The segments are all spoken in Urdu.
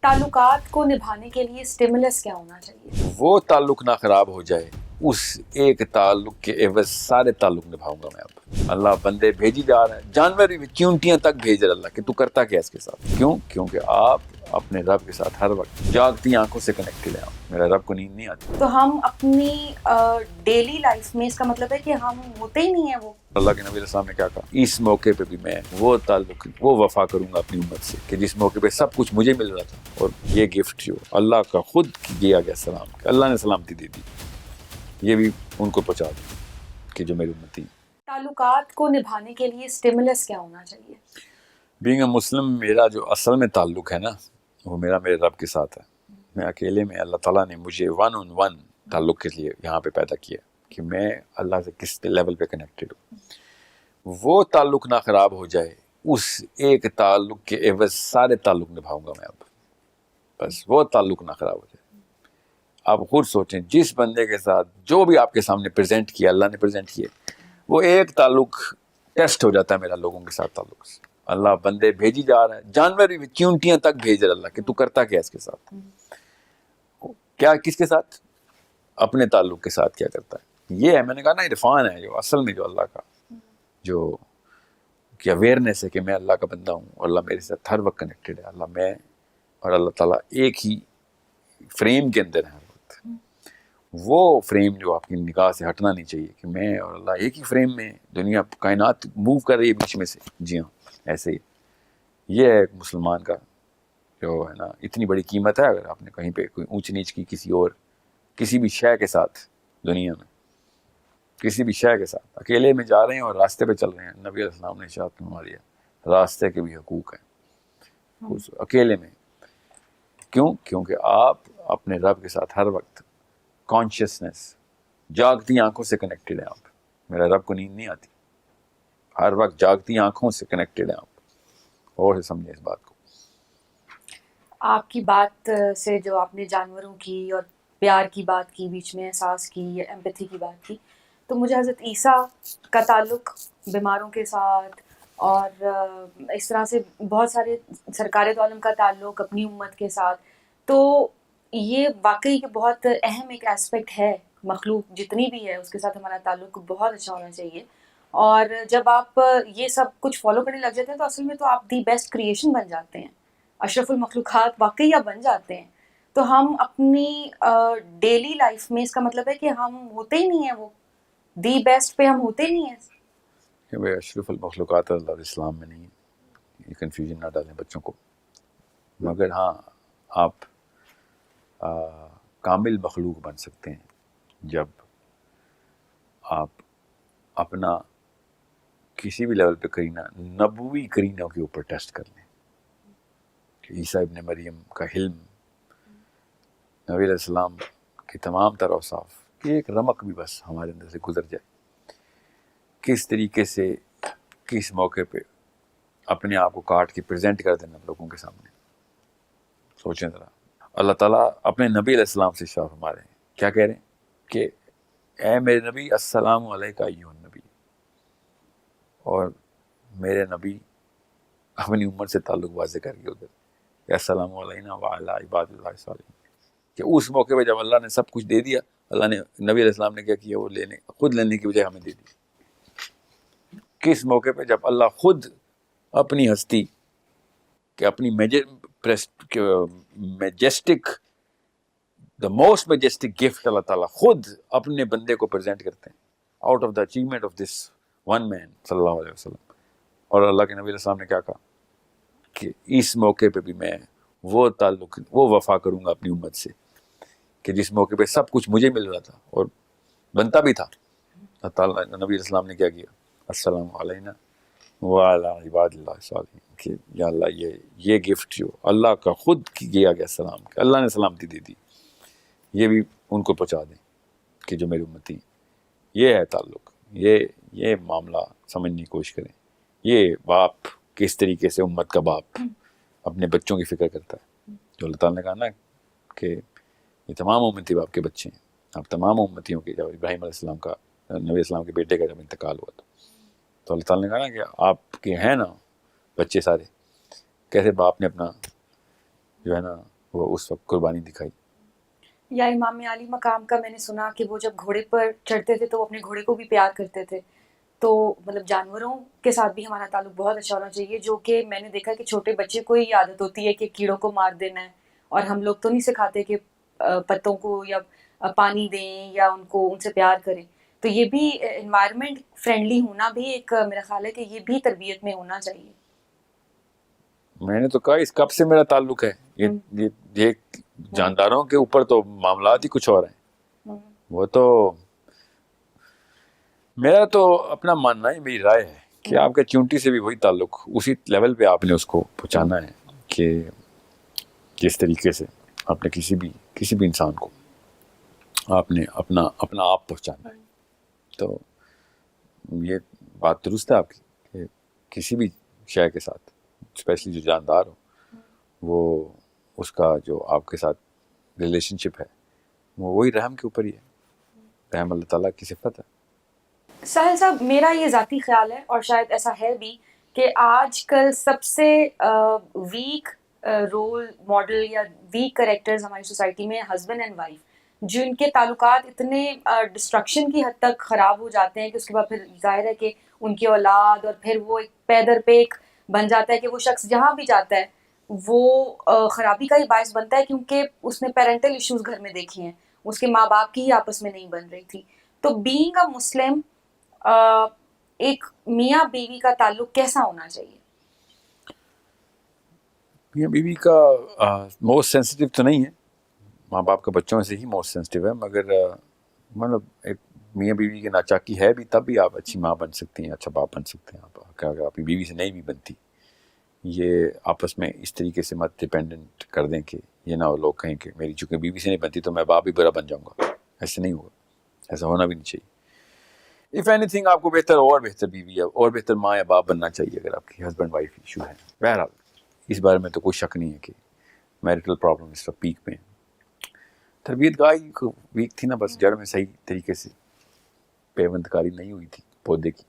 تعلقات کو نبھانے کے لیے اسٹیمولس کیا ہونا چاہیے؟ وہ تعلق نہ خراب ہو جائے، اس ایک تعلق کے عوض سارے تعلق نبھاؤں گا میں اب۔ اللہ بندے بھیجی جا رہا ہے، جانور بھی چیونٹیاں تک بھیج رہا اللہ کہ تو کرتا کیا اس کے ساتھ؟ کیوں؟ کیونکہ آپ اپنے رب کے ساتھ ہر وقت جاگتی آنکھوں سے کنیکٹڈ ہیں۔ میرا رب کو نیند نہیں آتی۔ تو ہم اپنی ڈیلی لائف میں، اس کا مطلب ہے کہ ہم ہوتے ہی نہیں ہیں وہ۔ اللہ کے نبی علیہ السلام نے کیا کہا؟ اس موقع پہ بھی میں وہ تعلق، وہ وفا کروں گا اپنی امت سے کہ جس موقع پہ سب کچھ مجھے مل رہا تھا، اور یہ گفٹ جو اللہ کا خود دیا گیا سلام، کہ اللہ نے سلامتی دے دی، یہ بھی ان کو پہنچا دی کہ جو میری امتی۔ تعلقات کو نبھانے کے لیے اسٹیمولس کیا ہونا چاہیے؟ بینگ اے مسلم، میرا جو اصل میں تعلق ہے نا، وہ میرے رب کے ساتھ ہے۔ میں اکیلے میں، اللہ تعالیٰ نے مجھے ون آن ون تعلق کے لیے یہاں پہ پیدا کیا کہ میں اللہ سے کس لیول پہ کنیکٹڈ ہوں۔ وہ تعلق نہ خراب ہو جائے، اس ایک تعلق کے عوض سارے تعلق نبھاؤں گا میں اب۔ بس وہ تعلق نہ خراب ہو جائے۔ آپ خود سوچیں، جس بندے کے ساتھ جو بھی آپ کے سامنے پریزنٹ کیا، اللہ نے پریزنٹ کیا، وہ ایک تعلق ٹیسٹ ہو جاتا ہے میرا لوگوں کے ساتھ تعلق سے۔ اللہ بندے بھیجی جا رہا ہے، جانور بھی چیونٹیاں تک بھیج رہا اللہ کہ تو کرتا کیا اس کے ساتھ؟ کیا کس کے ساتھ؟ اپنے تعلق کے ساتھ کیا کرتا ہے؟ یہ ہے، میں نے کہا نا، عرفان ہے جو اصل میں جو اللہ کا جو کہ اویئرنیس ہے کہ میں اللہ کا بندہ ہوں اور اللہ میرے ساتھ ہر وقت کنیکٹڈ ہے۔ اللہ میں اور اللہ تعالیٰ ایک ہی فریم کے اندر ہے ہر وقت۔ وہ فریم جو آپ کی نگاہ سے ہٹنا نہیں چاہیے کہ میں اور اللہ ایک ہی فریم میں، دنیا کائنات موو کر رہی ہے بیچ میں سے۔ جی ہاں، ایسے ہی یہ ہے ایک مسلمان کا جو ہے نا، اتنی بڑی قیمت ہے۔ اگر آپ نے کہیں پہ کوئی اونچ نیچ کی کسی اور کسی بھی شے کے ساتھ، دنیا میں کسی بھی شے کے ساتھ، اکیلے میں جا رہے ہیں اور راستے پہ چل رہے ہیں، نبی علیہ السلام نے ارشاد فرما دیا راستے کے بھی حقوق ہیں اس اکیلے میں۔ کیوں؟ کیونکہ آپ اپنے رب کے ساتھ ہر وقت کانشیسنس، جاگتی آنکھوں سے کنیکٹڈ ہیں آپ۔ میرا رب کو نیند نہیں آتی، ہر وقت جاگتی آنکھوں سے کنیکٹڈ ہیں آپ۔ اور سمجھیں اس بات کو۔ آپ کی بات سے جو آپ نے جانوروں کی اور پیار کی بات کی، بیچ میں احساس کی، ایمپتھی کی بات کی، تو مجھے حضرت عیسیٰ کا تعلق بیماروں کے ساتھ، اور اس طرح سے بہت سارے سرکار دو عالم کا تعلق اپنی امت کے ساتھ، تو یہ واقعی کہ بہت اہم ایک ایسپیکٹ ہے۔ مخلوق جتنی بھی ہے اس کے ساتھ ہمارا تعلق بہت اچھا ہونا چاہیے، اور جب آپ یہ سب کچھ فالو کرنے لگ جاتے ہیں تو اصل میں تو آپ دی بیسٹ کریشن بن جاتے ہیں، اشرف المخلوقات واقعی آپ بن جاتے ہیں۔ تو ہم اپنی ڈیلی لائف میں، اس کا مطلب ہے کہ ہم ہوتے ہی نہیں ہیں وہ دی بیسٹ پہ، ہم ہوتے ہی نہیں ہیں۔ کہ بھائی اشرف المخلوقات اللہ علیہ السلام میں نہیں ہے، یہ کنفیوژن نہ ڈالیں بچوں کو۔ مگر ہاں، آپ کامل مخلوق بن سکتے ہیں جب آپ اپنا کسی بھی لیول پہ کرینہ، نبوی کرینوں کے اوپر ٹیسٹ کر لیں کہ عیسیٰ ابن مریم کا حلم، نبی علیہ السلام کی تمام تر اوصاف کی ایک رمق بھی بس ہمارے اندر سے گزر جائے، کس طریقے سے کس موقع پہ اپنے آپ کو کاٹ کے پریزنٹ کر دینا لوگوں کے سامنے۔ سوچیں ذرا، اللہ تعالیٰ اپنے نبی علیہ السلام سے ارشاد فرما رہے ہیں، کیا کہہ رہے ہیں کہ اے میرے نبی، السلام علیکہ ایھا النبی، اور میرے نبی اپنی امت سے تعلق واضح کر کے ادھر کہ السلام علینا وعلی عباد اللہ الصالحین، کہ اس موقع پہ جب اللہ نے سب کچھ دے دیا، اللہ نے نبی علیہ السلام نے کیا کیا؟ وہ خود لینے کی بجائے ہمیں دے دی۔ کس موقع پہ؟ جب اللہ خود اپنی ہستی کہ اپنی majestic, the most majestic gift اللہ تعالیٰ خود اپنے بندے کو پریزنٹ کرتے ہیں، out of the achievement of this one man صلی اللہ علیہ وسلم۔ اور اللہ کے نبی علیہ السلام نے کیا کہا کہ اس موقع پہ بھی میں وہ تعلق، وہ وفا کروں گا اپنی امت سے کہ جس موقع پہ سب کچھ مجھے مل رہا تھا اور بنتا بھی تھا۔ اللہ تعالیٰ نبی علیہ السلام نے کیا کیا؟ السلام علینا وعلی عباد اللہ الصالحین، کہ یا اللہ یہ گفٹ جو اللہ کا خود دیا گیا سلام، کہ اللہ نے سلامتی دے دی، یہ بھی ان کو پہنچا دیں کہ جو میری امتی۔ یہ ہے تعلق، یہ معاملہ سمجھنے کی کوشش کریں۔ یہ باپ کس طریقے سے امت کا باپ اپنے بچوں کی فکر کرتا ہے، جو اللہ تعالیٰ نے کہا نا کہ یہ تمام امتی باپ کے بچے ہیں۔ اب تمام امتیوں کے، جب ابراہیم علیہ السلام کا، نبی علیہ السلام کے بیٹے کا جب انتقال ہوا تو اللہ تعالیٰ نے کہا نا کہ آپ کے ہیں نا بچے سارے، کیسے باپ نے اپنا جو ہے نا وہ اس وقت قربانی دکھائی. یا امام علی مقام کا میں نے سنا کہ وہ جب گھوڑے پر چڑھتے تھے تو وہ اپنے گھوڑے کو بھی پیار کرتے تھے. تو مطلب جانوروں کے ساتھ بھی ہمارا تعلق بہت اچھا ہونا چاہیے, جو کہ میں نے دیکھا کہ چھوٹے بچے کو ہی عادت ہوتی ہے کہ کیڑوں کو مار دینا ہے, اور ہم لوگ تو نہیں سکھاتے کہ پتوں کو یا پانی دیں یا ان سے پیار کریں. تو یہ بھی انوائرمنٹ فرینڈلی ہونا بھی ایک میرا خیال ہے کہ یہ بھی تربیت میں ہونا چاہیے. میں نے تو کہا اس کب سے میرا تعلق ہے, یہ جانداروں کے اوپر تو معاملات ہی کچھ اور ہیں. وہ تو میرا تو اپنا ماننا ہے, میری رائے ہے کہ آپ کے چونٹی سے بھی وہی تعلق اسی لیول پہ آپ نے اس کو پہنچانا ہے کہ جس طریقے سے آپ نے کسی بھی انسان کو آپ نے اپنا آپ پہنچانا ہے. تو یہ بات درست ہے آپ کی کہ کسی بھی شے کے ساتھ اسپیشلی جو جاندار ہو, وہ اس کا جو آپ کے ساتھ ریلیشن شپ ہے وہ وہی رحم کے اوپر ہی ہے. رحم اللہ تعالیٰ کی صفت ہے. ساحل صاحب, میرا یہ ذاتی خیال ہے اور شاید ایسا ہے بھی کہ آج کل سب سے ویک رول ماڈل یا ویک کریکٹرز ہماری سوسائٹی میں ہسبینڈ اینڈ وائف, جن کے تعلقات اتنے ڈسٹرکشن کی حد تک خراب ہو جاتے ہیں کہ اس کے بعد پھر ظاہر ہے کہ ان کی اولاد, اور پھر وہ ایک پے در پہ ایک بن جاتا ہے کہ وہ شخص جہاں بھی جاتا ہے وہ خرابی کا ہی باعث بنتا ہے, کیونکہ اس نے پیرنٹل ایشوز گھر میں دیکھے ہیں, اس کے ماں باپ کی ہی آپس میں نہیں بن رہی تھی. تو بینگ اے مسلم ایک میاں بیوی کا تعلق کیسا ہونا چاہیے؟ میاں بیوی کا موسٹ سینسٹیو تو نہیں ہے, ماں باپ کا بچوں سے ہی موسٹ سینسٹیو ہے, مگر مطلب ایک میاں بیوی کی ناچاکی ہے بھی, تب بھی آپ اچھی ماں بن سکتی ہیں, اچھا باپ بن سکتے ہیں. آپ اگر آپ کی بیوی سے نہیں بھی بنتی, یہ آپس میں اس طریقے سے مت ڈپینڈنٹ کر دیں کہ یہ نہ ہو لوگ کہیں کہ میری چونکہ بیوی سے نہیں بنتی تو میں باپ بھی برا بن جاؤں گا. ایسے نہیں ہوگا, ایسا ہونا بھی نہیں چاہیے. اف اینی تھنگ آپ کو بہتر بیوی یا اور بہتر ماں یا باپ بننا چاہیے اگر آپ کی ہسبینڈ وائف ایشو ہے. بہرحال اس بارے میں تو کوئی شک نہیں ہے کہ میرٹل پرابلم اس وقت پیک میں. تربیت گاہی ویک تھی نا, بس جڑ میں صحیح طریقے سے پیوند کاری نہیں ہوئی تھی پودے کی.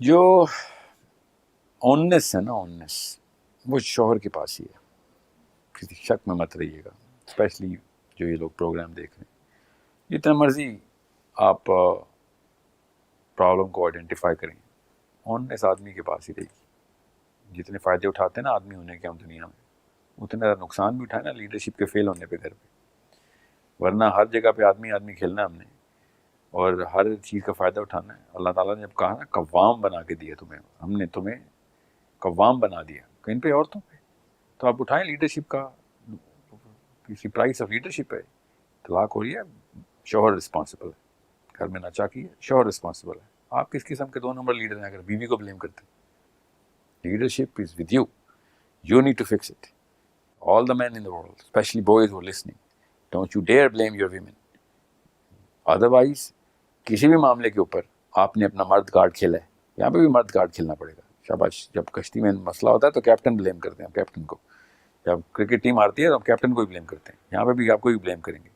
جو اوننس ہے نا, اوننس وہ شوہر کے پاس ہی ہے, کسی شک میں مت رہیے گا. اسپیشلی جو یہ لوگ پروگرام دیکھ رہے ہیں, جتنا مرضی آپ پرابلم کو آئیڈینٹیفائی کریں, اوننس آدمی کے پاس ہی رہے گی. جتنے فائدے اٹھاتے ہیں نا آدمی ہونے کے ہم دنیا میں, اتنا نقصان بھی اٹھائے نا لیڈرشپ کے فیل ہونے پہ گھر پہ. ورنہ ہر جگہ پہ آدمی کھیلنا ہے ہم نے, اور ہر چیز کا فائدہ اٹھانا ہے. اللہ تعالیٰ نے جب کہا نا قوام بنا کے دیا تمہیں, ہم نے تمہیں قوام بنا دیا کہیں پہ عورتوں پہ, تو آپ اٹھائیں لیڈرشپ کا. کسی پرائس آف لیڈرشپ ہے, طلاق ہو رہی ہے, شوہر رسپانسبل ہے. گھر میں ناچاکی ہے, شوہر رسپانسبل ہے. آپ کس قسم کے 2 نمبر لیڈر ہیں اگر بیوی کو بلیم کرتے ہیں؟ Leadership is with you, you need to fix it. All the men in the world, especially boys who are listening, don't you dare blame your women. Otherwise, کسی بھی معاملے کے اوپر آپ نے اپنا مرد کارڈ کھیلا ہے, یہاں پہ بھی مرد کارڈ کھیلنا پڑے گا. شاباش, جب کشتی میں مسئلہ ہوتا ہے تو کیپٹن بلیم کرتے ہیں, کیپٹن کو. جب کرکٹ ٹیم ہارتی ہے تو ہم کیپٹن کو ہی بلیم کرتے ہیں, یہاں پہ بھی آپ کو ہی بلیم کریں گے.